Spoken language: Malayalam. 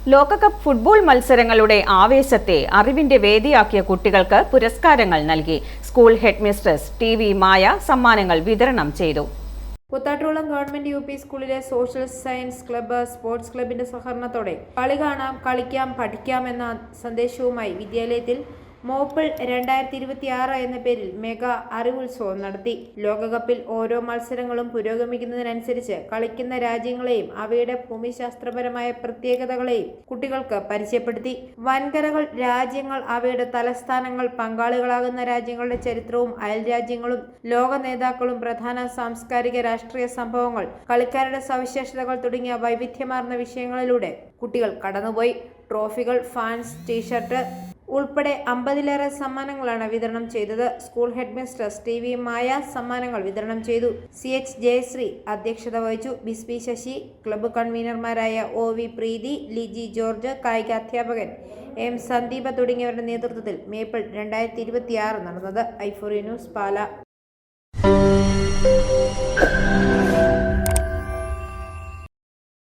ലോകകപ്പ് ഫുട്ബോൾ മത്സരങ്ങളുടെ ആവേശത്തെ അറിവിന്റെ വേദിയാക്കിയ കുട്ടികൾക്ക് പുരസ്കാരങ്ങൾ നൽകി. School headmistress TV. മായ സമ്മാനങ്ങൾ വിതരണം ചെയ്തു. Koothattukulam government UP. സ്കൂളിലെ സോഷ്യൽ സയൻസ് ക്ലബ്ബ്, സ്പോർട്സ് ക്ലബിന്റെ സഹകരണത്തോടെ കളി കാണാം, കളിക്കാം, പഠിക്കാം എന്ന സന്ദേശവുമായി വിദ്യാലയത്തിൽ മോപ്പിൾ 2026 എന്ന പേരിൽ മെഗാ അറിവുത്സവം നടത്തി. ലോകകപ്പിൽ ഓരോ മത്സരങ്ങളും പുരോഗമിക്കുന്നതിനനുസരിച്ച് കളിക്കുന്ന രാജ്യങ്ങളെയും അവയുടെ ഭൂമിശാസ്ത്രപരമായ പ്രത്യേകതകളെയും കുട്ടികൾക്ക് പരിചയപ്പെടുത്തി. വൻകരകൾ, രാജ്യങ്ങൾ, അവയുടെ തലസ്ഥാനങ്ങൾ, പങ്കാളികളാകുന്ന രാജ്യങ്ങളുടെ ചരിത്രവും അയൽരാജ്യങ്ങളും, ലോക നേതാക്കളും, പ്രധാന സാംസ്കാരിക രാഷ്ട്രീയ സംഭവങ്ങൾ, കളിക്കാരുടെ സവിശേഷതകൾ തുടങ്ങിയ വൈവിധ്യമാർന്ന വിഷയങ്ങളിലൂടെ കുട്ടികൾ കടന്നുപോയി. ട്രോഫികൾ, ഫാൻസ്, ടീഷർട്ട് ഉൾപ്പെടെ 50-ലേറെ സമ്മാനങ്ങളാണ് വിതരണം ചെയ്തത്. School headmistress TV. മായ സമ്മാനങ്ങൾ വിതരണം ചെയ്തു. CH ജയശ്രീ അധ്യക്ഷത വഹിച്ചു. ബിസ്ബി ശശി, ക്ലബ്ബ് കൺവീനർമാരായ OV പ്രീതി, ലിജി ജോർജ്, കായിക അധ്യാപകൻ M സന്ദീപ തുടങ്ങിയവരുടെ നേതൃത്വത്തിൽ മേപ്പിൾ 2026 നടന്നത്. i4 ന്യൂസ്, പാല.